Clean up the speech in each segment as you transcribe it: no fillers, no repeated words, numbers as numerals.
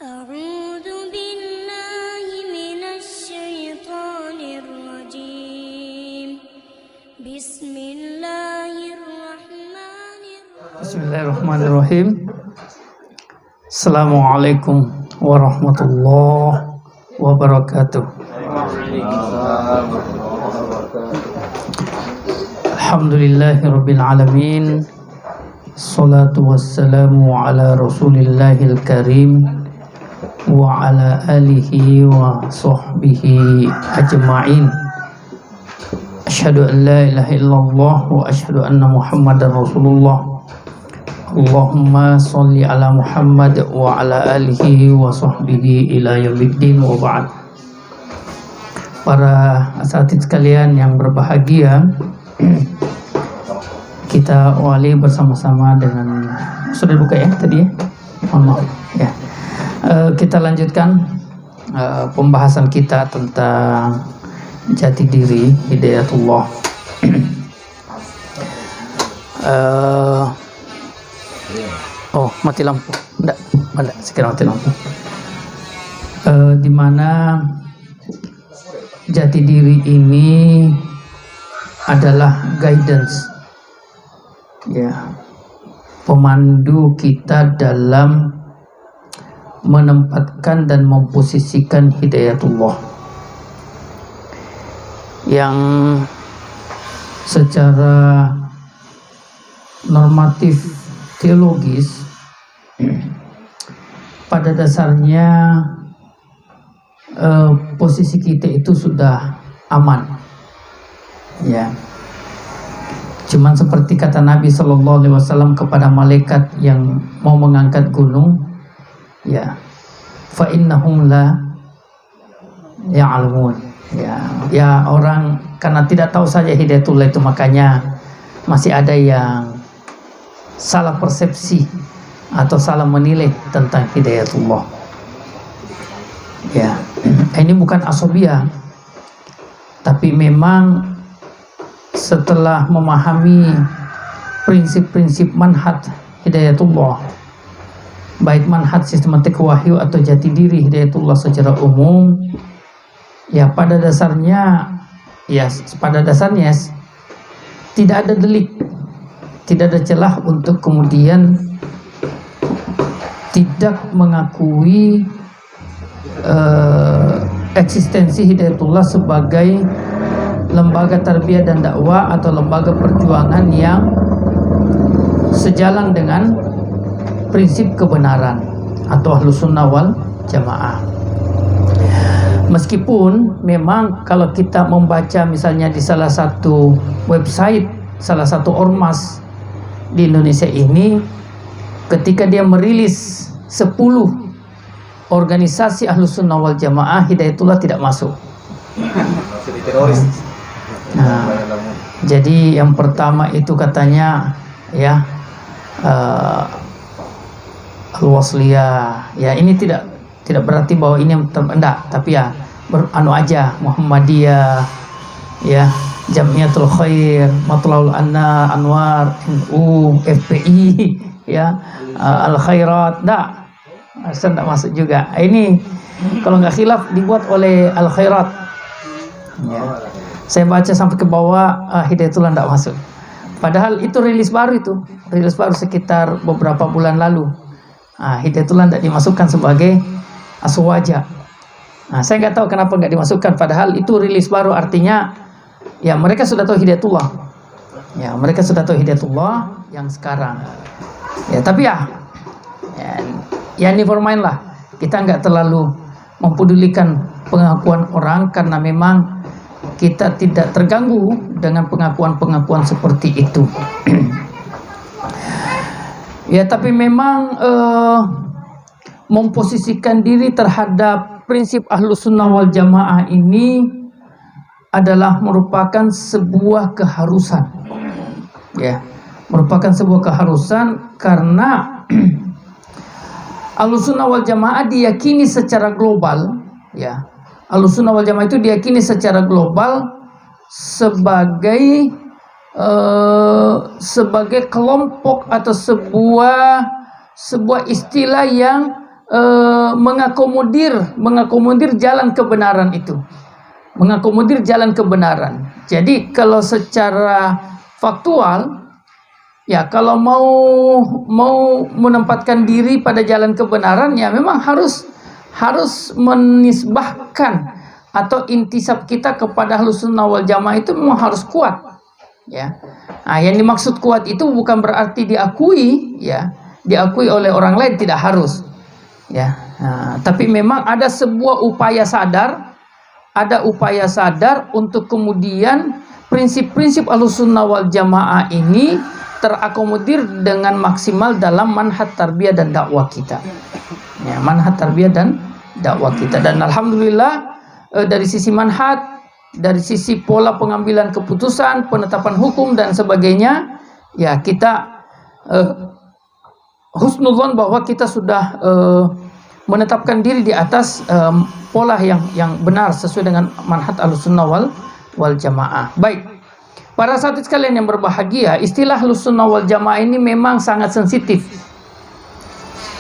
أعوذ بالله من الشيطان الرجيم بسم الله الرحمن الرحيم Bismillahirrahmanirrahim. Assalamualaikum warahmatullahi wabarakatuh. Alhamdulillahirabbil alamin. Salatu wassalamu ala Rasulillahil karim wa ala alihi wa sahbihi ajma'in. Asyhadu an la ilaha illallah wa asyhadu anna Muhammadar Rasulullah. Allahumma sholli ala Muhammad wa ala alihi wa sahbihi ila yaumiddin wa ba'd. Para asatidz sekalian yang berbahagia, kita awali bersama-sama dengan, sudah buka ya tadi ya? Mohon maaf ya. Kita lanjutkan pembahasan kita tentang jati diri hidayatullah. Oh, mati lampu. Enggak, sekarang mati lampu. Di mana jati diri ini adalah guidance, ya, pemandu kita dalam menempatkan dan memposisikan hidayatullah yang secara normatif teologis pada dasarnya posisi kita itu sudah aman, ya. Cuman seperti kata Nabi SAW kepada malaikat yang mau mengangkat gunung, ya, fa innahum la ya'lamun, ya orang karena tidak tahu saja hidayatullah itu, makanya masih ada yang salah persepsi atau salah menilai tentang hidayatullah. Ya, ini bukan asobia, tapi memang setelah memahami prinsip-prinsip manhaj hidayatullah, baik manhaj sistematik wahyu atau jati diri hidayatullah secara umum, ya pada dasarnya tidak ada delik, tidak ada celah untuk kemudian tidak mengakui eksistensi hidayatullah sebagai lembaga tarbiyah dan dakwah atau lembaga perjuangan yang sejalan dengan prinsip kebenaran atau Ahlus Sunnah wal Jamaah. Meskipun memang kalau kita membaca misalnya di salah satu website, salah satu ormas di Indonesia ini, ketika dia merilis 10 organisasi Ahlus Sunnah wal Jamaah, hidayatullah tidak masuk. Nah, jadi yang pertama itu katanya ya Al-Wasliyah. Ya, ini tidak berarti bahwa ini enggak, tapi ya anu aja, Muhammadiyah, ya, Jamiatul Khair, Matlaul Anwar, NU, FPI, ya, Al Khairat, enggak masuk juga. Ini kalau nggak khilaf dibuat oleh Al Khairat. Ya. Saya baca sampai ke bawah, hidayatullah tidak masuk. Padahal itu rilis baru sekitar beberapa bulan lalu. Hidayatullah tidak dimasukkan sebagai aswaja. Saya nggak tahu kenapa nggak dimasukkan. Padahal itu rilis baru, artinya ya mereka sudah tahu hidayatullah. Ya, mereka sudah tahu hidayatullah yang sekarang. Ya, tapi ya never mind lah. Kita nggak terlalu mempedulikan pengakuan orang karena memang kita tidak terganggu dengan pengakuan-pengakuan seperti itu. Ya, tapi memang memposisikan diri terhadap prinsip Ahlus Sunnah wal Jamaah ini adalah merupakan sebuah keharusan. Ya, merupakan sebuah keharusan karena Ahlus Sunnah wal Jamaah diyakini secara global, ya. Ahlus Sunnah wal Jamaah itu diyakini secara global sebagai kelompok atau sebuah istilah yang mengakomodir jalan kebenaran itu. Mengakomodir jalan kebenaran. Jadi kalau secara faktual, ya kalau mau menempatkan diri pada jalan kebenaran, ya memang harus menisbahkan atau intisab kita kepada Ahlus Sunnah wal Jamaah itu memang harus kuat. Ya, nah, yang dimaksud kuat itu bukan berarti diakui, ya, diakui oleh orang lain, tidak harus. Ya, nah, tapi memang ada sebuah upaya sadar. Ada upaya sadar untuk kemudian prinsip-prinsip Ahlussunnah wal Jamaah ini terakomodir dengan maksimal dalam manhaj tarbiyah dan dakwah kita. Ya, manhaj tarbiyah dan dakwah kita. Dan alhamdulillah dari sisi manhaj, dari sisi pola pengambilan keputusan, penetapan hukum dan sebagainya, ya kita husnudzon bahwa kita sudah menetapkan diri di atas pola yang benar sesuai dengan manhaj Ahlussunnah wal Jamaah. Baik, para sahabat sekalian yang berbahagia, istilah Ahlussunnah wal Jamaah ini memang sangat sensitif.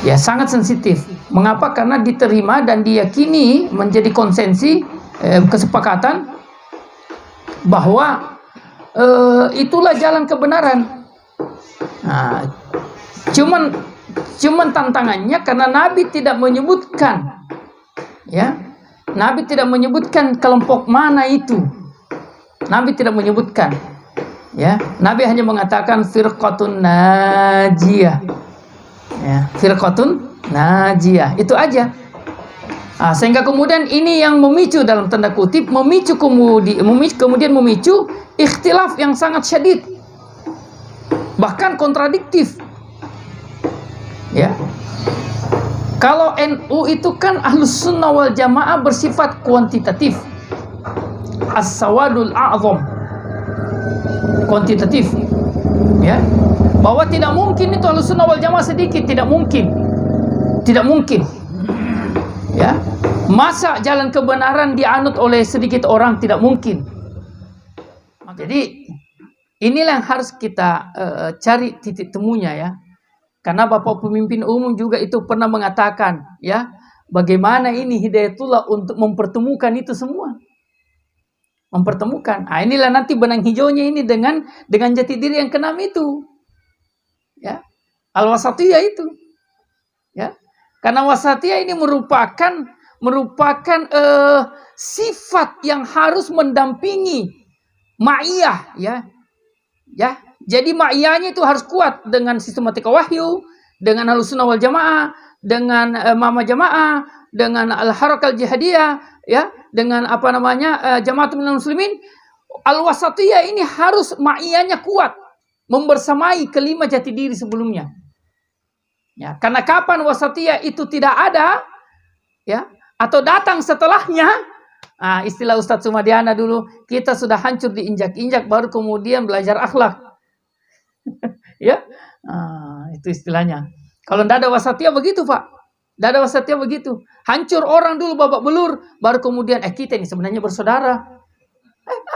Ya, sangat sensitif. Mengapa? Karena diterima dan diyakini menjadi konsensi, kesepakatan bahwa itulah jalan kebenaran. Nah, cuman tantangannya karena Nabi tidak menyebutkan, ya, Nabi tidak menyebutkan kelompok mana itu. Nabi tidak menyebutkan, ya. Nabi hanya mengatakan firqatun najiyah, ya, firqatun najiyah, itu aja. Nah, sehingga kemudian ini yang memicu, dalam tanda kutip, kemudian memicu ikhtilaf yang sangat syadid, bahkan kontradiktif. Ya, kalau NU itu kan Ahlussunnah wal Jamaah bersifat kuantitatif, as-sawadul a'zam, kuantitatif, ya, bahwa tidak mungkin itu Ahlussunnah wal Jamaah sedikit, tidak mungkin, ya, masa jalan kebenaran dianut oleh sedikit orang, tidak mungkin. Jadi inilah yang harus kita cari titik temunya, ya. Karena Bapak Pemimpin Umum juga itu pernah mengatakan, ya, bagaimana ini hidayatullah untuk mempertemukan itu semua. Mempertemukan. Nah, inilah nanti benang hijaunya ini dengan jati diri yang keenam itu. Ya. Al-wasatiyah itu. Ya. Karena wasatiyah ini merupakan sifat yang harus mendampingi ma'iyah, ya. Ya. Jadi ma'iyahnya itu harus kuat dengan sistematika wahyu, dengan Ahlussunnah wal Jamaah, dengan Mama Jamaah, dengan Al-Harakah Al-Jihadiyah, ya, dengan Jamaatul Minal Muslimin. Al-Wasatiyah ini harus ma'iyahnya kuat, membersamai kelima jati diri sebelumnya. Ya, karena kapan wasatiyah itu tidak ada, ya, atau datang setelahnya, istilah Ustadz Sumadiana dulu, kita sudah hancur diinjak-injak baru kemudian belajar akhlak. Ya, itu istilahnya. Kalau tidak ada wasatiyah begitu, Pak. Tidak ada wasatiyah begitu. Hancur orang dulu babak belur, baru kemudian kita ini sebenarnya bersaudara.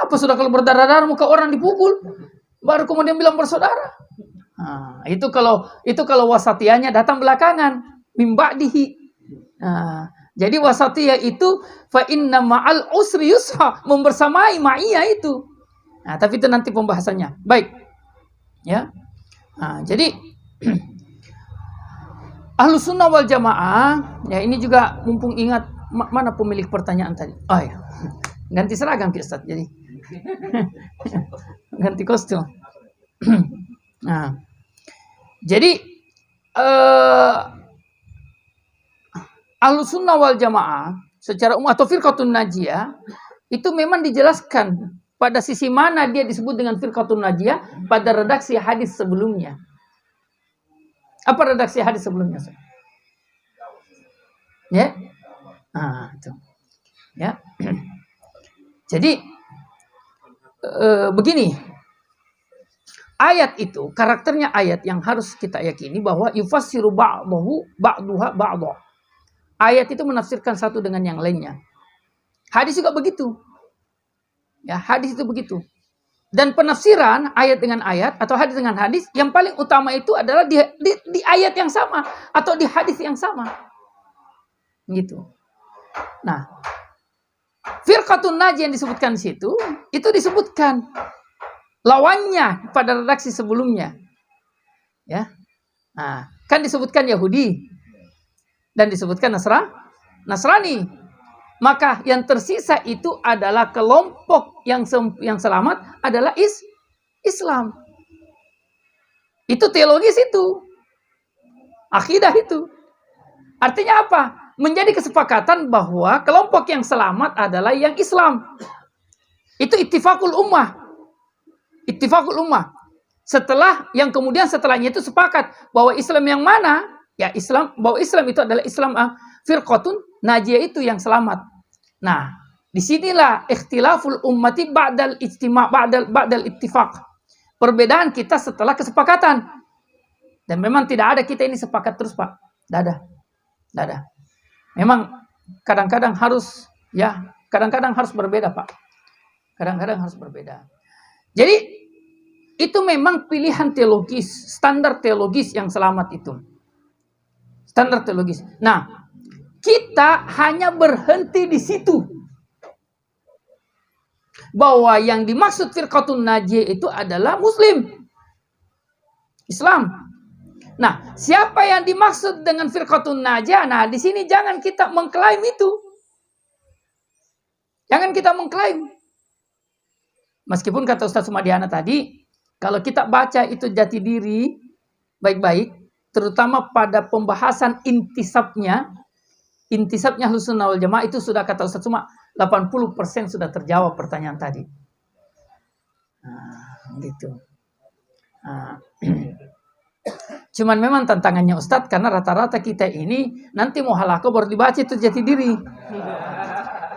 Apa sudah kalau berdarah-darah muka orang dipukul, baru kemudian bilang bersaudara. Itu kalau wasatiyahnya datang belakangan, mim ba'dihi. Jadi wasatiyah itu fa inna ma'al usri yusra, membersamai ma'iyah itu. Tapi itu nanti pembahasannya. Baik. Ya. Jadi Ahlussunnah wal Jamaah, ya, ini juga mumpung ingat mana pemilik pertanyaan tadi. Oh ya. Ganti seragam Ustaz jadi. Ganti kostum. Jadi Ahlussunnah wal Jamaah secara umum atau firqatun najiyah itu memang dijelaskan pada sisi mana dia disebut dengan firqatun najiyah pada redaksi hadis sebelumnya. Apa redaksi hadis sebelumnya? Ya, itu. Ya. Jadi begini, ayat itu karakternya ayat yang harus kita yakini bahwa yufassiru ba'duha ba'dha. Ayat itu menafsirkan satu dengan yang lainnya. Hadis juga begitu. Ya, hadis itu begitu. Dan penafsiran ayat dengan ayat atau hadis dengan hadis yang paling utama itu adalah di ayat yang sama atau di hadis yang sama. Gitu. Nah, firqatun najiyah yang disebutkan di situ, itu disebutkan lawannya pada redaksi sebelumnya. Ya. Nah, kan disebutkan Yahudi dan disebutkan Nasrani. Maka yang tersisa itu adalah kelompok yang selamat adalah Islam. Itu teologis itu. Akidah itu. Artinya apa? Menjadi kesepakatan bahwa kelompok yang selamat adalah yang Islam. Itu ittifaqul ummah. Ittifaqul ummah. Setelahnya itu sepakat bahwa Islam yang mana? Ya Islam, bahwa Islam itu adalah Islam firqatun najiyah itu yang selamat. Nah, disinilah ikhtilaful ummati ba'dal ijtima' ba'dal ittifaq. Perbedaan kita setelah kesepakatan. Dan memang tidak ada kita ini sepakat terus, Pak. Tidak ada. Memang kadang-kadang harus berbeda, Pak. Kadang-kadang harus berbeda. Jadi itu memang pilihan teologis, standar teologis yang selamat itu. Standar teologis. Nah, kita hanya berhenti di situ. Bahwa yang dimaksud firqatun najiyah itu adalah Muslim. Islam. Nah, siapa yang dimaksud dengan firqatun najiyah? Nah, di sini jangan kita mengklaim itu. Jangan kita mengklaim. Meskipun kata Ustaz Sumadiana tadi, kalau kita baca itu jati diri baik-baik, terutama pada pembahasan intisabnya Ahlussunnah wal Jamaah itu sudah kata Ustaz Suma 80% sudah terjawab pertanyaan tadi. Nah, gitu. Nah, cuman memang tantangannya Ustadz karena rata-rata kita ini nanti mau halaqah baru dibaca itu jati diri.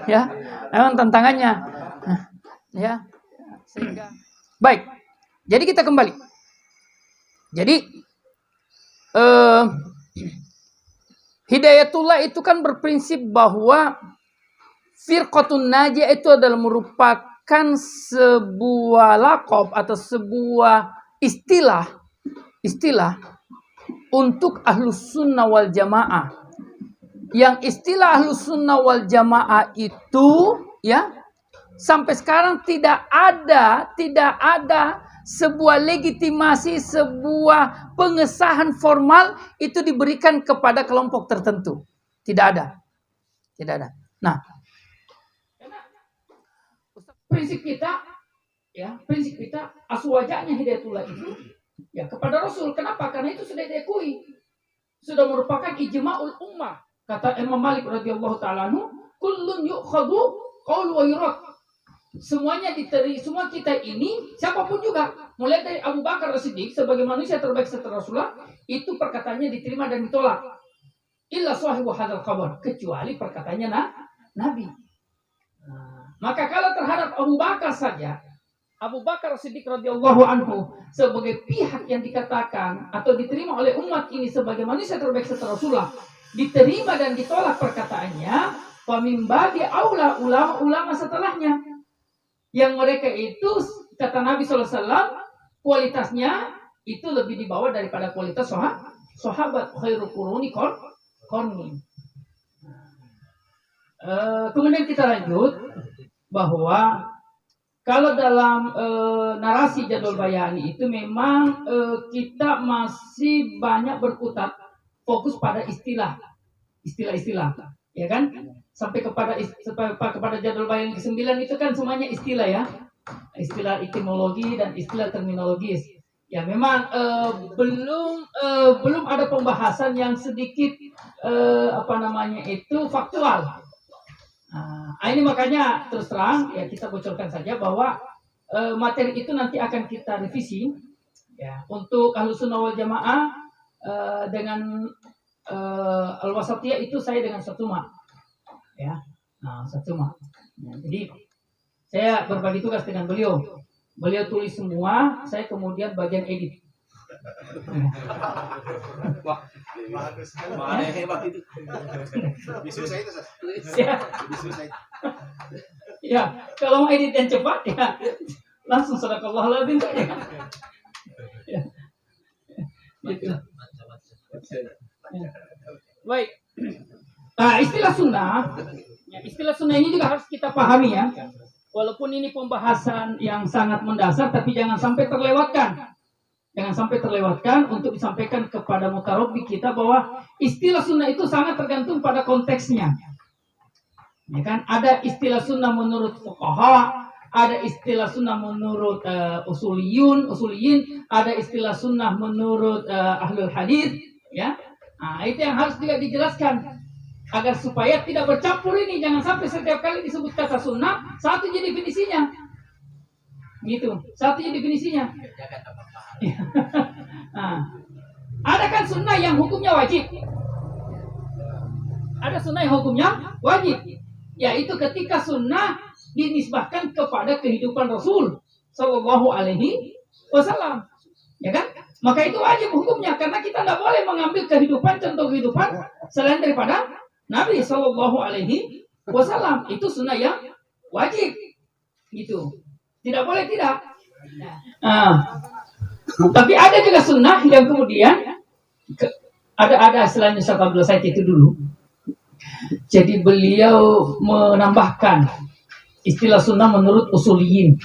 Ya, memang tantangannya. Ya, sehingga baik. Jadi kita kembali. Jadi Hidayatullah itu kan berprinsip bahwa firqatun najiyah itu adalah merupakan sebuah laqab atau sebuah istilah untuk Ahlus Sunnah wal Jamaah. Yang istilah Ahlus Sunnah wal Jamaah itu ya sampai sekarang tidak ada sebuah legitimasi, sebuah pengesahan formal itu diberikan kepada kelompok tertentu. Tidak ada. Nah, prinsip kita aswajanya hidayatullah itu ya kepada Rasul. Kenapa? Karena itu sudah diakui. Sudah merupakan ijma'ul ummah. Kata Imam Malik radhiyallahu ta'ala anhu, kullun yu'khadhu qaul wa yurad. Semuanya diterima, semua kita ini siapapun juga, mulai dari Abu Bakar As-Siddiq sebagai manusia terbaik setelah Rasulullah, itu perkataannya diterima dan ditolak. Illa sahibu hadzal qabr, kecuali perkataannya Nabi. Maka kalau terhadap Abu Bakar saja, Abu Bakar As-Siddiq radhiyallahu anhu sebagai pihak yang dikatakan atau diterima oleh umat ini sebagai manusia terbaik setelah Rasulullah, diterima dan ditolak perkataannya, pamimba di aula ulama setelahnya. Yang mereka itu, kata Nabi SAW, kualitasnya itu lebih di bawah daripada kualitas sahabat. Khairul quruni qarni. Kemudian kita lanjut, bahwa kalau dalam narasi Jadwal Bayani itu memang kita masih banyak berkutat fokus pada istilah, ya kan? Sampai kepada Jadwal Bayani ke-9 itu kan semuanya istilah ya, istilah etimologi dan istilah terminologis. Ya memang belum ada pembahasan yang sedikit faktual. Ini makanya terus terang ya kita bocorkan saja bahwa materi itu nanti akan kita revisi ya untuk Ahlus Sunnah wal Jamaah dengan Al-Wasatiyah itu saya dengan Satuma ya. Satuma. Ya, jadi saya berbagi tugas dengan beliau. Beliau tulis semua, saya kemudian bagian edit. Wah, bagus. Mana yang hebat itu? Bisu saya itu, Bisu saya. Ya, kalau mau edit yang cepat ya langsung sadaqallahul-adzim saja. Ya. Gitu. Baik. Nah, istilah sunnah ini juga harus kita pahami ya. Walaupun ini pembahasan yang sangat mendasar, tapi jangan sampai terlewatkan. Jangan sampai terlewatkan untuk disampaikan kepada mutarobi kita bahwa istilah sunnah itu sangat tergantung pada konteksnya. Ya kan? Ada istilah sunnah menurut fuqaha, ada istilah sunnah menurut usuliyin, ada istilah sunnah menurut ahlul hadis, ya. Nah, itu yang harus juga dijelaskan agar supaya tidak bercampur ini. Jangan sampai setiap kali disebut kata sunnah, satu jadi definisinya. Gitu, satu jadi definisinya. Nah, ada kan sunnah yang hukumnya wajib. Ada sunnah yang hukumnya wajib. Yaitu ketika sunnah dinisbahkan kepada kehidupan Rasul Sallallahu Alaihi Wasallam. Ya kan? Maka itu wajib hukumnya. Karena kita tidak boleh mengambil contoh kehidupan selain daripada Nabi Sallallahu Alaihi Wasallam. Itu sunnah yang wajib. Gitu. Tidak boleh tidak. Tapi ada juga sunnah yang kemudian ada selain Ustaz Abdul Said itu dulu. Jadi beliau menambahkan istilah sunnah menurut usuliyin.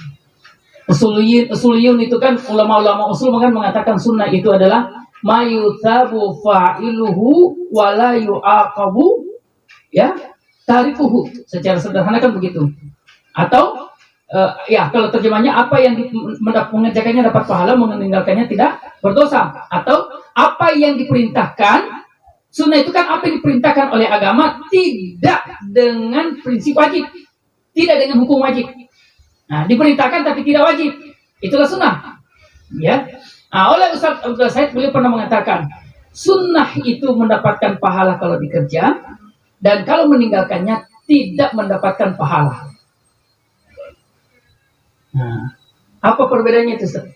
Usuliyin itu kan ulama-ulama usul kan mengatakan sunnah itu adalah ma yuthabu fa'iluhu wa la yu'aqabu ya tarikuhu. Secara sederhana kan begitu. Atau ya kalau terjemahnya apa yang mengerjakannya dapat pahala, meninggalkannya tidak berdosa. Atau apa yang diperintahkan, sunnah itu kan apa yang diperintahkan oleh agama tidak dengan prinsip wajib, tidak dengan hukum wajib. Nah, diperintahkan tapi tidak wajib, itulah sunnah. Ya. Nah, oleh Ustaz Abdul Said beliau pernah mengatakan sunnah itu mendapatkan pahala kalau dikerja dan kalau meninggalkannya tidak mendapatkan pahala. Nah, apa perbedaannya itu, Ustaz?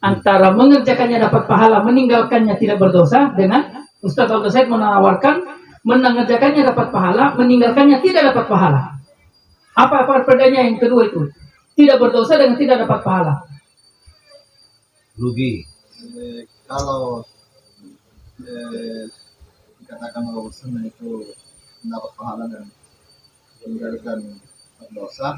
Antara mengerjakannya dapat pahala, meninggalkannya tidak berdosa, dengan Ustaz Abdul Said menawarkan mengerjakannya dapat pahala, meninggalkannya tidak dapat pahala. Apa perbedaannya yang kedua itu? Tidak berdosa dengan tidak dapat pahala. Rugi. Kalau dikatakan bahwa sunnah itu mendapat pahala dan meninggalkan dosa.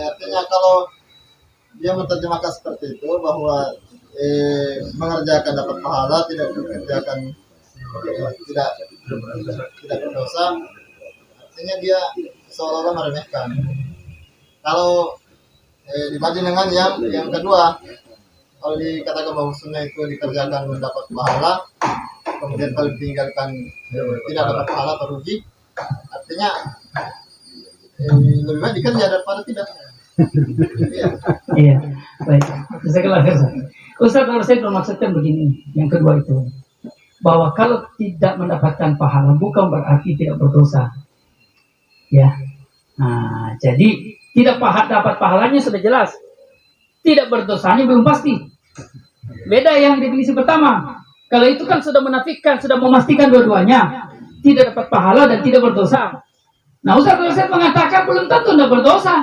Artinya kalau dia menerjemahkan seperti itu bahwa mengerjakan dapat pahala, tidak mengerjakan tidak berdosa, artinya dia seolah-olah meremehkan. Kalau dibanding dengan yang kedua, kalau dikatakan bahwa sunnah itu dikerjakan mendapat pahala, kemudian kalau ditinggalkan tidak dapat pahala atau rugi, artinya lebih baik dikerja daripada tidak. Iya, baik. Saya kelahir. Ustaz Abdul Said memaksudkan begini, yang kedua itu bahwa kalau tidak mendapatkan pahala bukan berarti tidak berdosa. Ya, nah, jadi tidak dapat pahalanya sudah jelas, tidak berdosanya belum pasti. Beda yang definisi pertama. Kalau itu kan sudah menafikan, sudah memastikan dua-duanya, tidak dapat pahala dan tidak berdosa. Nah, Ustaz Abdul Said mengatakan belum tentu tidak berdosa.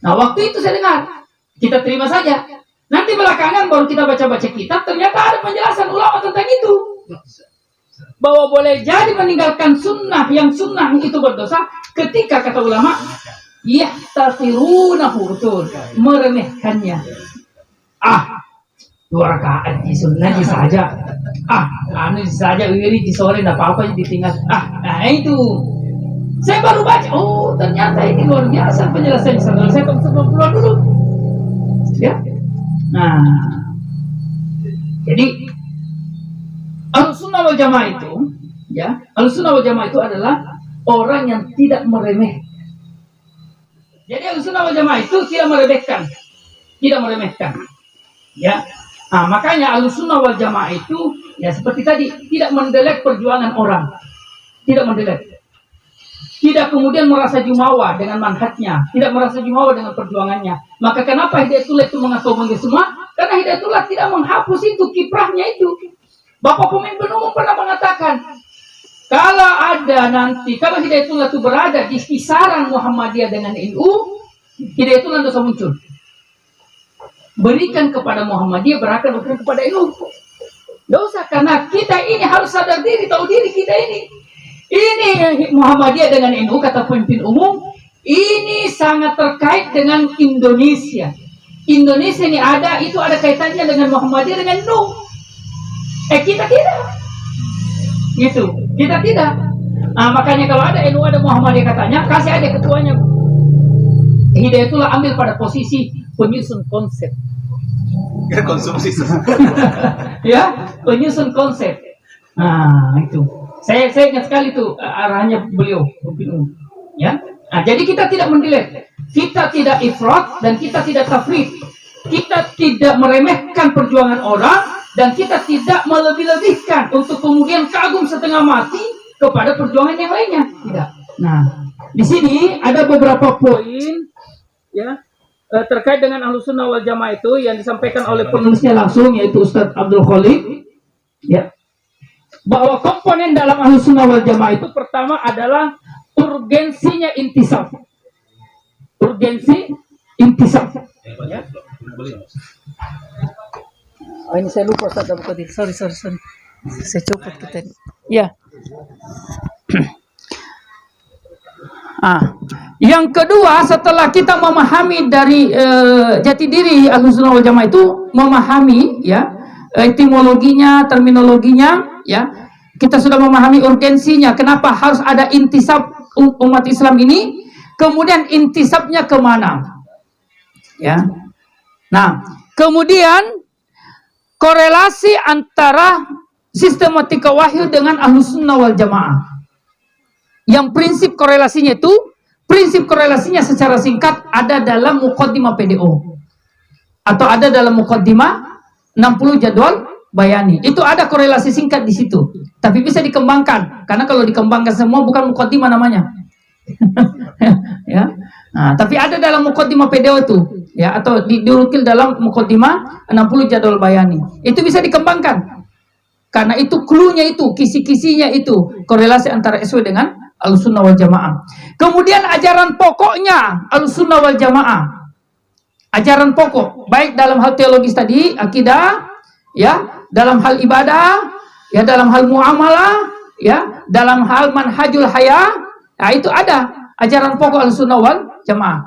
Nah, waktu itu saya dengar, kita terima saja. Nanti belakangan baru kita baca-baca kitab, ternyata ada penjelasan ulama tentang itu. Bahwa boleh jadi meninggalkan sunnah yang sunnah itu berdosa ketika kata ulama, yahtaqirunahu, betul, meremehkannya. 2 rakaat di sunnah saja. Saja wiri di sore enggak apa-apa ditinggal. Nah itu. Saya baru baca, ternyata ini luar biasa penjelasannya. Saya keluar dulu. Ya. Nah. Jadi Ahlussunnah wal Jamaah itu, ya, Ahlussunnah wal Jamaah itu adalah orang yang tidak meremeh. Jadi Ahlussunnah wal Jamaah itu tidak meremehkan. Tidak meremehkan. Ya. Nah, makanya Ahlussunnah wal Jamaah itu ya seperti tadi, tidak mendelek perjuangan orang. Tidak mendelek. Tidak kemudian merasa jumawa dengan manhajnya, tidak merasa jumawa dengan perjuangannya. Maka kenapa Hidayatullah itu mengakomodir semua? Karena Hidayatullah tidak menghapus itu kiprahnya itu. Bapak pemimpin umum pernah mengatakan, kalau Hidayatullah itu berada di kisaran Muhammadiyah dengan NU, Hidayatullah tidak bisa muncul. berikan kepada Muhammadiyah, berikan kepada NU. Nggak usah, karena kita ini harus sadar diri, tahu diri kita ini. Ini Muhammadiyah dengan NU, kata pemimpin umum, ini sangat terkait dengan Indonesia. Indonesia ini itu ada kaitannya dengan Muhammadiyah, dengan NU. Kita tidak. Gitu, kita tidak. Nah, makanya kalau ada NU, ada Muhammadiyah katanya, kasih aja ketuanya. Hidayatullah ambil pada posisi penyusun konsep. Konsumsi. Ya, penyusun konsep. Nah, itu. Saya ingat sekali tuh arahnya beliau. Ya. Nah, jadi kita tidak mendelete, kita tidak ifrat dan kita tidak tafrid. Kita tidak meremehkan perjuangan orang dan kita tidak melebih-lebihkan untuk kemudian kagum setengah mati kepada perjuangan yang lainnya. Tidak. Nah, di sini ada beberapa poin ya terkait dengan Ahlussunnah wal Jamaah itu yang disampaikan oleh penulisnya langsung, yaitu Ustadz Abdul Khalid, ya, bahwa komponen dalam Ahlussunnah wal Jamaah itu pertama adalah urgensinya intisab. Urgensi intisab. Ya. Oh, ini saya lupa Ustadz Abdul Khalid. Sorry. Saya copot kita. Ya. Yang kedua, setelah kita memahami dari jati diri Ahlussunnah wal Jamaah itu, memahami ya etimologinya, terminologinya, ya kita sudah memahami urgensinya. Kenapa harus ada intisab umat Islam ini? Kemudian intisabnya kemana? Ya. Nah, kemudian korelasi antara sistematika wahyu dengan Ahlussunnah wal Jamaah. Yang prinsip korelasinya secara singkat ada dalam muqaddimah PDO atau ada dalam muqaddimah 60 jadwal bayani. Itu ada korelasi singkat di situ, tapi bisa dikembangkan, karena kalau dikembangkan semua bukan muqaddimah namanya. Ya. Nah, tapi ada dalam muqaddimah PDO itu, ya, atau dirukil dalam muqaddimah 60 jadwal bayani. Itu bisa dikembangkan. Karena itu clue-nya itu, kisi-kisinya itu korelasi antara SW dengan Ahlussunnah wal Jamaah. Kemudian ajaran pokoknya Ahlussunnah wal Jamaah. Ajaran pokok, baik dalam hal teologis tadi, akidah, ya, dalam hal ibadah, ya, dalam hal muamalah, ya, dalam hal manhajul haya, nah, itu ada ajaran pokok Ahlussunnah wal Jamaah.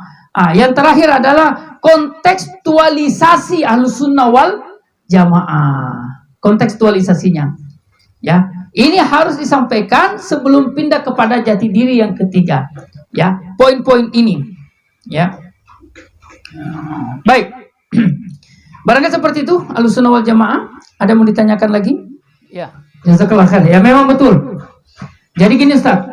Yang terakhir adalah kontekstualisasi Ahlussunnah wal Jamaah. Kontekstualisasinya, ya. Ini harus disampaikan sebelum pindah kepada jati diri yang ketiga, ya. Poin-poin ini, ya. Baik. Barangkali seperti itu Ahlussunnah wal Jamaah. Ada mau ditanyakan lagi? Ya. Jazakallah khair. Ya, memang betul. Jadi gini Ustaz,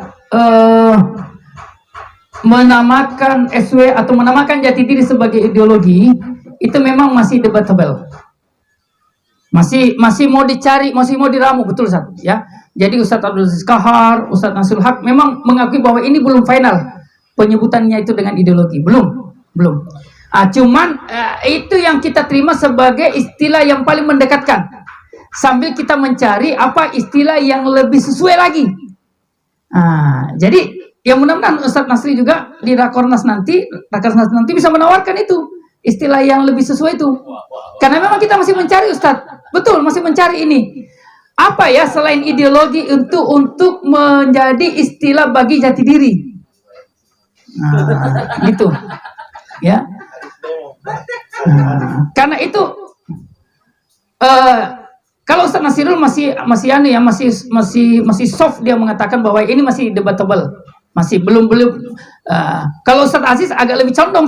menamakan SW atau menamakan jati diri sebagai ideologi itu memang masih debatable. Masih mau dicari, masih mau diramu, betul Ustaz, ya. Jadi Ustaz Abdul Aziz Kahar, Ustaz Nasrul Haq memang mengakui bahwa ini belum final penyebutannya itu dengan ideologi, belum. Cuman itu yang kita terima sebagai istilah yang paling mendekatkan, sambil kita mencari apa istilah yang lebih sesuai lagi. Jadi yang mudah-mudahan Ustaz Nasri juga di Rakornas nanti bisa menawarkan itu istilah yang lebih sesuai itu. Karena memang kita masih mencari Ustaz. Betul, masih mencari ini. Apa ya selain ideologi untuk menjadi istilah bagi jati diri. Gitu. Ya. Karena itu kalau Ustaz Nasirul masih soft, dia mengatakan bahwa ini masih debatable. Masih belum. Kalau Ustaz Aziz agak lebih condong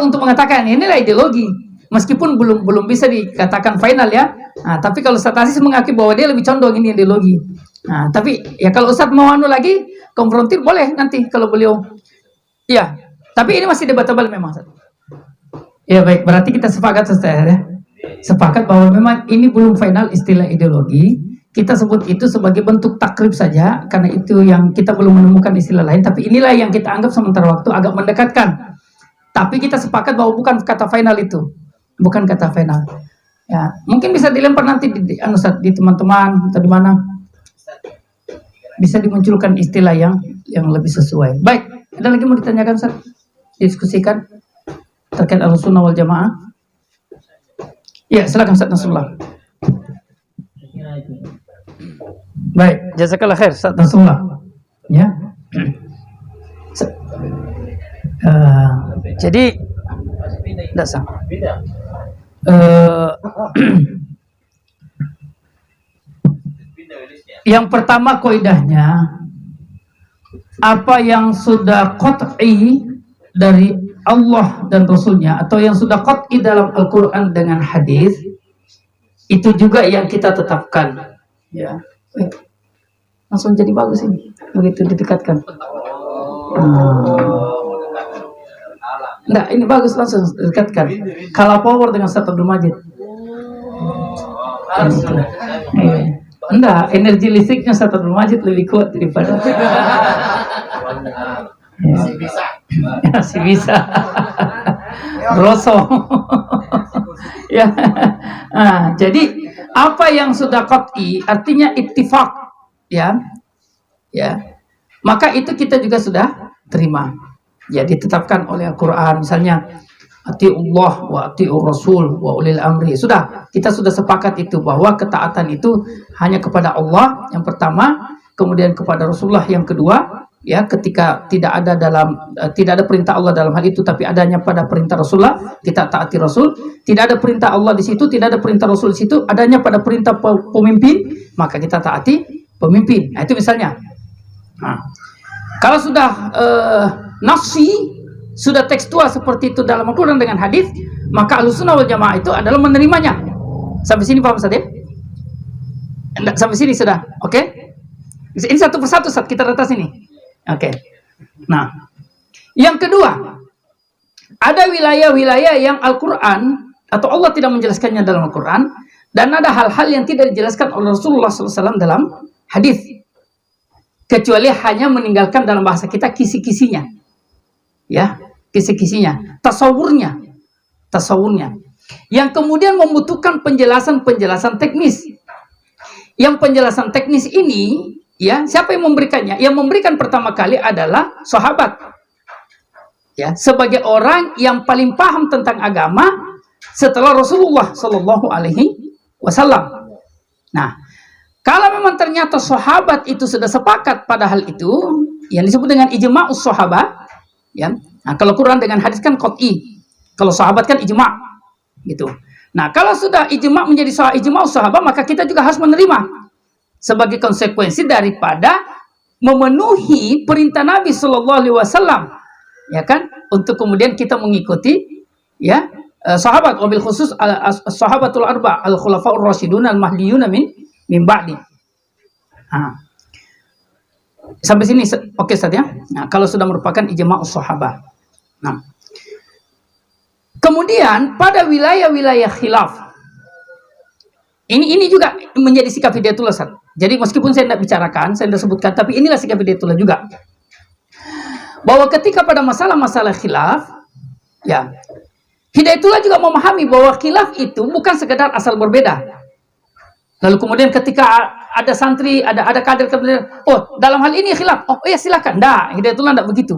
untuk mengatakan inilah ideologi, meskipun belum bisa dikatakan final ya. Tapi kalau Ustaz Aziz mengakui bahwa dia lebih condong ini ideologi. Tapi ya kalau Ustaz mau lagi konfrontir boleh nanti kalau beliau. Ya, tapi ini masih debatable memang. Ya baik, berarti kita sepakat Ustaz ya. Sepakat bahwa memang ini belum final istilah ideologi. Kita sebut itu sebagai bentuk takrib saja, karena itu yang kita belum menemukan istilah lain. Tapi inilah yang kita anggap sementara waktu agak mendekatkan. Tapi kita sepakat bahwa bukan kata final itu, bukan kata final. Ya, mungkin bisa dilempar nanti di teman-teman atau di mana, bisa dimunculkan istilah yang lebih sesuai. Baik, ada lagi mau ditanyakan Ustaz? Diskusikan. terkait Ahlussunnah wal Jamaah? Ya, silakan Ustaz Nasrullah. Baik, jazakallah khair Ustaz Nasrullah. Ya. Jadi tidak sah. Yang pertama kaidahnya, apa yang sudah qat'i dari Allah dan Rasulnya, atau yang sudah qat'i dalam Al-Quran dengan hadis, itu juga yang kita tetapkan. Ya, langsung jadi bagus ini begitu didekatkan. Enggak, ini bagus, langsung didekatkan. Kalau power dengan Ustaz Abdul Majid. Enggak, energi listriknya Ustaz Abdul Majid lebih kuat daripada. Masih bisa. Rosso. Ya. Nah, jadi apa yang sudah qat'i artinya ittifaq, ya. Ya. Maka itu kita juga sudah terima. Ya, ditetapkan oleh Al-Qur'an, misalnya atiullah wa atiur rasul wa ulil amri. Sudah, kita sudah sepakat itu bahwa ketaatan itu hanya kepada Allah yang pertama, kemudian kepada Rasulullah yang kedua. Ya, ketika tidak ada perintah Allah dalam hal itu, tapi adanya pada perintah Rasulullah, kita taati Rasul. Tidak ada perintah Allah di situ, tidak ada perintah Rasul di situ, adanya pada perintah pemimpin, maka kita taati pemimpin. Nah, itu misalnya. Nah, kalau sudah nafsi, sudah tekstual seperti itu dalam Al-Quran dengan hadis, maka Ahlussunnah wal Jamaah itu adalah menerimanya. Sampai sini paham Ustaz ya? Sampai sini sudah, oke? Ini satu persatu saat kita atas ini. Oke. Nah, yang kedua, ada wilayah-wilayah yang Al-Quran atau Allah tidak menjelaskannya dalam Al-Quran, dan ada hal-hal yang tidak dijelaskan oleh Rasulullah SAW dalam hadis, kecuali hanya meninggalkan dalam bahasa kita kisi-kisinya, ya, kisi-kisinya, tasawurnya, yang kemudian membutuhkan penjelasan teknis. Yang penjelasan teknis ini, ya, siapa yang memberikannya? Yang memberikan pertama kali adalah sahabat. Ya, sebagai orang yang paling paham tentang agama setelah Rasulullah Shallallahu Alaihi Wasallam. Nah, kalau memang ternyata sahabat itu sudah sepakat pada hal itu, yang disebut dengan ijma'us sahabat, ya. Nah, kalau Quran dengan hadis kan qat'i, kalau sahabat kan ijma', gitu. Nah, kalau sudah ijma' menjadi ijma'us sahabat, maka kita juga harus menerima sebagai konsekuensi daripada memenuhi perintah Nabi Shallallahu Alaihi Wasallam, ya kan, untuk kemudian kita mengikuti, ya, sahabat, wabil khusus sahabatul arba al khulafaur rasyidun al mahdiyun min ba'di. Nah, sampai sini oke Ustaz ya. Nah, kalau sudah merupakan ijma'us sahabat. Nah, kemudian pada wilayah-wilayah khilaf, ini juga menjadi sikap Hidayatullah Ustaz. Jadi meskipun saya tidak bicarakan, saya tidak sebutkan, tapi inilah sikap Hidayatullah juga, bahwa ketika pada masalah-masalah khilaf, ya, Hidayatullah juga memahami bahwa khilaf itu bukan sekedar asal berbeda. Lalu kemudian ketika ada santri, ada kader, oh dalam hal ini khilaf, oh ya silakan. Nggak, Hidayatullah tidak begitu.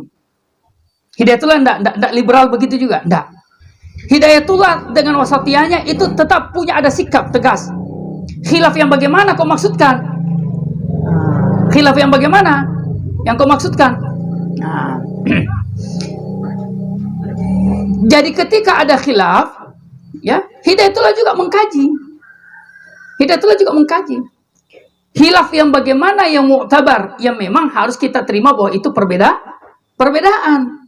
Hidayatullah tidak liberal begitu juga, nggak. Hidayatullah dengan wasatiyahnya itu tetap punya ada sikap tegas. Khilaf yang bagaimana kau maksudkan? Khilaf yang bagaimana yang kau maksudkan? Nah. Jadi ketika ada khilaf, ya, Hidayatullah juga mengkaji. Khilaf yang bagaimana yang mu'tabar, yang memang harus kita terima bahwa itu perbedaan.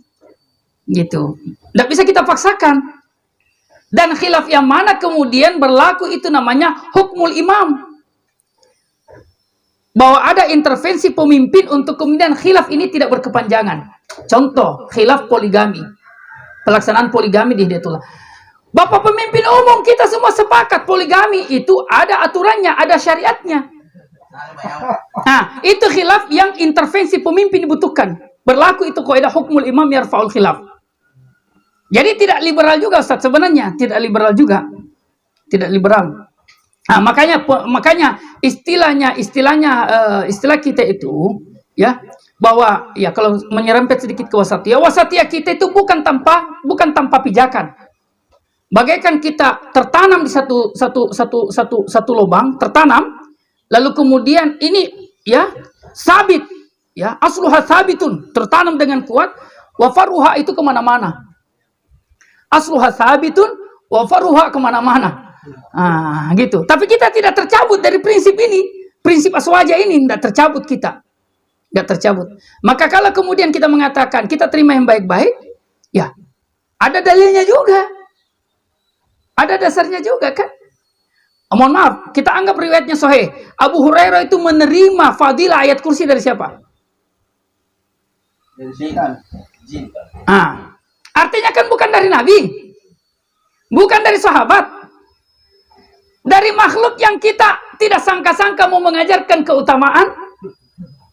Gitu. Tidak bisa kita paksakan. Dan khilaf yang mana kemudian berlaku itu namanya hukmul imam. Bahwa ada intervensi pemimpin untuk kemudian khilaf ini tidak berkepanjangan. Contoh, khilaf poligami. Pelaksanaan poligami di Hidayatullah. Bapak pemimpin umum kita semua sepakat poligami itu ada aturannya, ada syariatnya. Nah, itu khilaf yang intervensi pemimpin dibutuhkan. Berlaku itu kaidah hukmul imam yarfa'ul khilaf. Jadi tidak liberal juga Ustaz sebenarnya, tidak liberal juga. Tidak liberal. Nah, makanya istilah kita itu, ya, bahwa ya kalau menyerempet sedikit ke wasatiyah kita itu bukan tanpa pijakan. Bagaikan kita tertanam di satu lubang, tertanam, lalu kemudian ini ya sabit, ya asluha sabitun, tertanam dengan kuat, wa faruha itu kemana-mana. Asluha sabitun, wa faruha kemana-mana. Gitu. Tapi kita tidak tercabut dari prinsip ini, prinsip aswaja ini tidak tercabut kita, tidak tercabut. Maka kalau kemudian kita mengatakan kita terima yang baik-baik, ya ada dalilnya juga. Ada dasarnya juga kan? Mohon maaf, kita anggap riwayatnya sahih. Abu Hurairah itu menerima fadilah ayat kursi dari siapa? Dari setan. Jin. Artinya kan bukan dari Nabi. Bukan dari sahabat. Dari makhluk yang kita tidak sangka-sangka mau mengajarkan keutamaan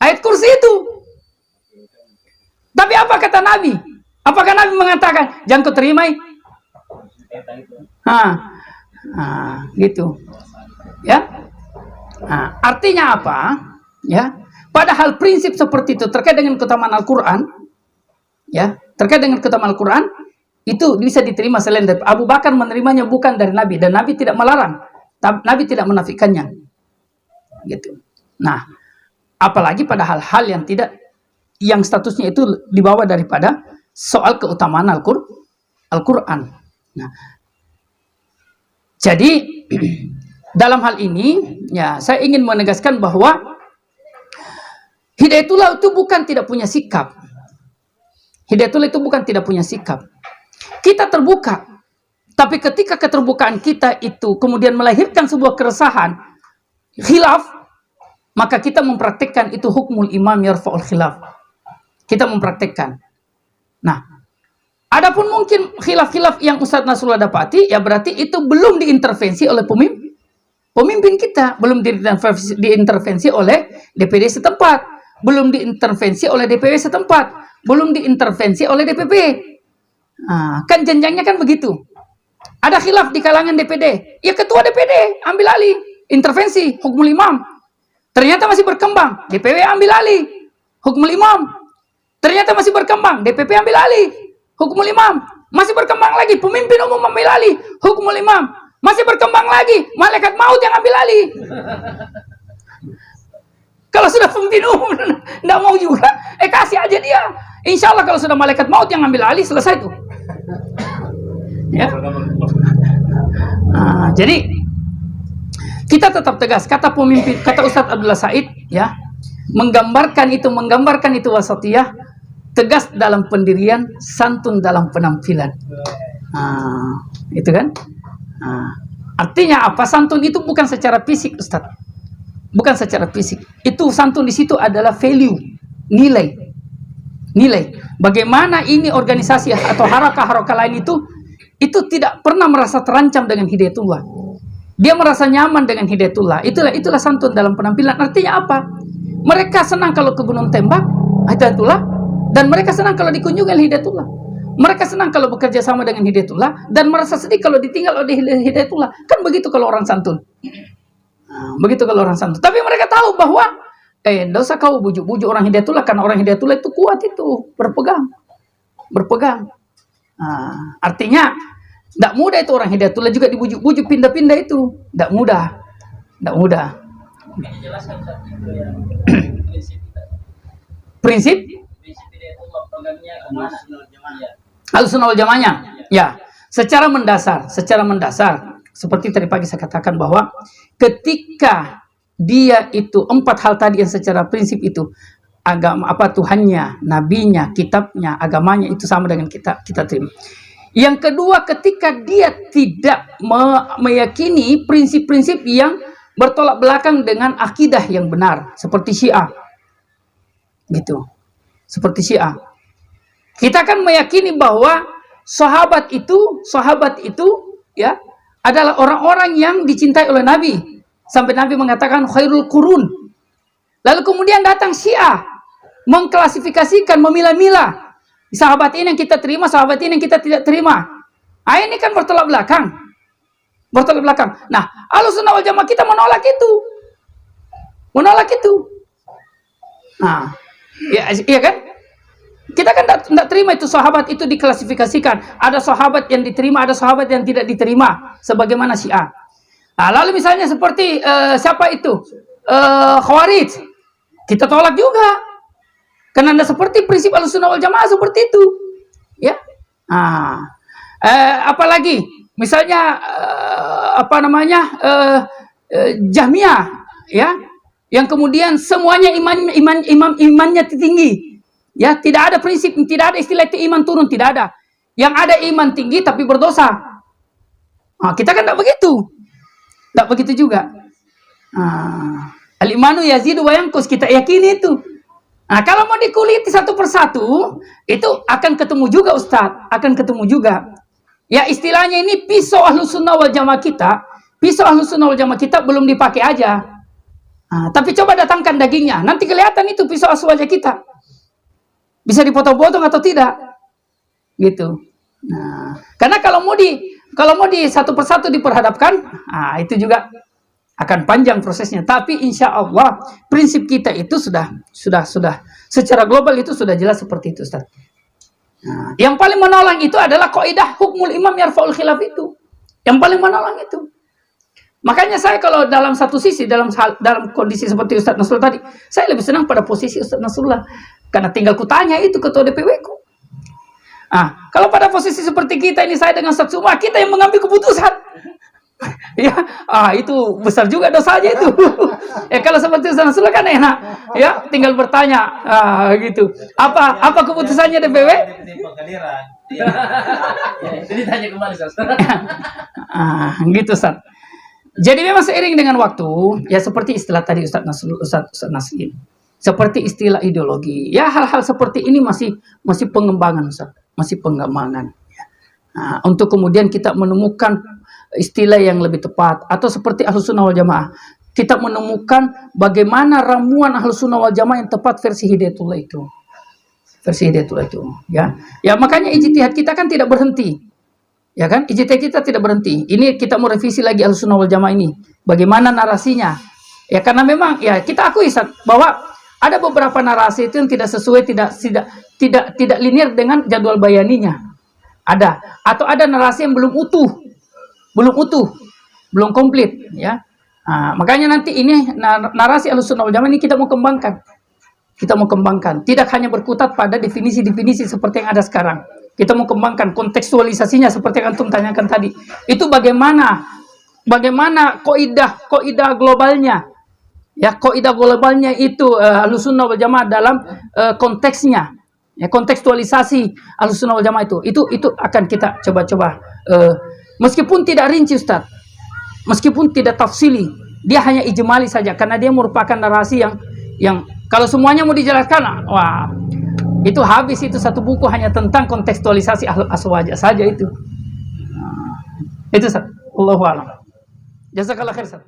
ayat kursi itu. Tapi apa kata Nabi? Apakah Nabi mengatakan, jangan kau terima? Gitu. Ya. Artinya apa? Ya. Padahal prinsip seperti itu terkait dengan keutamaan Al-Qur'an, ya, terkait dengan keutamaan Al-Qur'an itu bisa diterima selain dari Abu Bakar menerimanya bukan dari Nabi dan Nabi tidak melarang. Nabi tidak menafikannya. Gitu. Nah, apalagi pada hal-hal yang tidak yang statusnya itu dibawa daripada soal keutamaan Al-Qur'an. Nah, jadi dalam hal ini ya saya ingin menegaskan bahwa Hidayatullah itu bukan tidak punya sikap. Hidayatullah itu bukan tidak punya sikap. Kita terbuka. Tapi ketika keterbukaan kita itu kemudian melahirkan sebuah keresahan, khilaf, maka kita mempraktikkan itu hukmul imam yarfa'ul khilaf. Kita mempraktikkan. Nah, adapun mungkin khilaf-khilaf yang Ustadz Nasrullah dapati, ya berarti itu belum diintervensi oleh pemimpin kita, belum diintervensi oleh DPD setempat, belum diintervensi oleh DPW setempat, belum diintervensi oleh DPP. Kan jenjangnya kan begitu. Ada khilaf di kalangan DPD, ya ketua DPD ambil alih, intervensi hukmul imam. Ternyata masih berkembang, DPW ambil alih, hukmul imam. Ternyata masih berkembang, DPP ambil alih, hukmul imam. Masih berkembang lagi, pemimpin umum ambil alih, hukmul imam. Masih berkembang lagi, malaikat maut yang ambil alih. Kalau sudah pemimpin umum tidak mau juga, kasih aja dia. Insya Allah kalau sudah malaikat maut yang ambil alih, selesai tuh. Ya. Jadi kita tetap tegas. Kata pemimpin, kata Ustadz Abdullah Said, ya, menggambarkan itu wasatiyah, tegas dalam pendirian, santun dalam penampilan. Itu kan? Artinya apa? Santun itu bukan secara fisik, Ustadz. Bukan secara fisik. Itu santun di situ adalah value, nilai. Bagaimana ini organisasi atau harakah-harakah lain itu tidak pernah merasa terancam dengan Hidayatullah. Dia merasa nyaman dengan Hidayatullah. Itulah santun dalam penampilan. Artinya apa? Mereka senang kalau ke Gunung Tembak, Hidayatullah, dan mereka senang kalau dikunjungi oleh Hidayatullah. Mereka senang kalau bekerja sama dengan Hidayatullah dan merasa sedih kalau ditinggal oleh Hidayatullah. Kan begitu kalau orang santun. Begitu kalau orang santun. Tapi mereka tahu bahwa tidak usah kau bujuk-bujuk orang Hidayatullah, karena orang Hidayatullah itu kuat, itu berpegang. Artinya tidak mudah itu orang Hidayatullah juga dibujuk-bujuk pindah-pindah itu. Tidak mudah. Prinsip Ahlussunnah wal Jamaahnya. Ya, secara mendasar seperti tadi pagi saya katakan bahwa ketika dia itu 4 hal tadi yang secara prinsip itu agama apa Tuhannya, nabinya, kitabnya, agamanya itu sama dengan kita terima. Yang kedua, ketika dia tidak meyakini prinsip-prinsip yang bertolak belakang dengan akidah yang benar, seperti Syiah. Gitu. Seperti Syiah. Kita kan meyakini bahwa sahabat itu ya adalah orang-orang yang dicintai oleh Nabi. Sampai Nabi mengatakan khairul qurun. Lalu kemudian datang Syiah mengklasifikasikan, memilah-milah. Sahabat ini yang kita terima, sahabat ini yang kita tidak terima. Ini kan bertolak belakang. Nah, Ahlussunnah wal Jamaah kita menolak itu. Nah, Ya, iya kan? Kita kan tidak terima itu sahabat itu diklasifikasikan. Ada sahabat yang diterima, ada sahabat yang tidak diterima. Sebagaimana Syiah. Nah, lalu misalnya seperti siapa itu? Khawarij. Kita tolak juga. Karena anda seperti prinsip Ahlussunnah wal Jamaah seperti itu. Ya. Nah, apalagi misalnya Jahmiyah, ya, yang kemudian semuanya imannya tinggi. Ya, tidak ada prinsip, tidak ada istilah itu iman turun, tidak ada. Yang ada iman tinggi tapi berdosa. Nah, kita kan tidak begitu. Tidak begitu juga. Nah, al-imanu yazidu wa yanqus, kita yakini itu. Nah, kalau mau dikuliti satu persatu, itu akan ketemu juga Ustadz, akan ketemu juga. Ya, istilahnya ini pisau Ahlussunnah wal Jamaah kita, pisau Ahlussunnah wal Jamaah kita belum dipakai aja. Nah, tapi coba datangkan dagingnya, nanti kelihatan itu pisau aswajah kita. Bisa dipotong-potong atau tidak, gitu. Nah, karena kalau mau di satu persatu diperhadapkan, nah, itu juga akan panjang prosesnya. Tapi insya Allah prinsip kita itu sudah secara global itu sudah jelas seperti itu, Ustaz. Nah, yang paling menolong itu adalah kaidah hukmul imam yarfa'ul khilaf itu. Yang paling menolong itu. Makanya saya kalau dalam satu sisi dalam kondisi seperti Ustaz Nasrullah tadi, saya lebih senang pada posisi Ustaz Nasrullah. Karena tinggal kutanya itu ketua DPW-ku. Ah, kalau pada posisi seperti kita ini, saya dengan Ustaz Suma, kita yang mengambil keputusan. Ya, itu besar juga dosanya itu. Kalau seperti Ustaz Nasrullah kan enak. Ya, tinggal bertanya, gitu. Apa keputusannya DPW? Jadi tanya kembali, Ustaz. Gitu, Ustaz. Jadi memang seiring dengan waktu, ya seperti istilah tadi Ustaz Nasir. Seperti istilah ideologi, ya hal-hal seperti ini masih pengembangan, Ustaz. Masih pengembangan. Nah, untuk kemudian kita menemukan istilah yang lebih tepat, atau seperti Ahlussunnah wal Jamaah, kita menemukan bagaimana ramuan Ahlussunnah wal Jamaah yang tepat versi Hidayatullah itu, ya. Ya makanya ijtihad kita kan tidak berhenti, ya kan? Ijtihad kita tidak berhenti. Ini kita mau revisi lagi Ahlussunnah wal Jamaah ini, bagaimana narasinya, ya karena memang ya kita akui, Ustaz, bahwa ada beberapa narasi itu yang tidak sesuai, tidak linear dengan jadwal bayaninya. Ada, atau ada narasi yang belum utuh, belum komplit, ya. Nah, makanya nanti ini narasi Ahlussunnah wal Jamaah ini kita mau kembangkan. Tidak hanya berkutat pada definisi-definisi seperti yang ada sekarang. Kita mau kembangkan kontekstualisasinya seperti yang antum tanyakan tadi. Itu bagaimana kaidah globalnya. Ya, kaidah globalnya itu Ahlussunnah wal Jamaah dalam konteksnya, ya, kontekstualisasi Ahlussunnah wal Jamaah itu akan kita coba-coba, meskipun tidak rinci, Ustaz, meskipun tidak tafsili, dia hanya ijmali saja karena dia merupakan narasi yang kalau semuanya mau dijelaskan, wah, itu habis itu satu buku hanya tentang kontekstualisasi aswajah saja itu. Itu, Ustaz. Allahu a'lam. Jazakallah khair, Ustaz.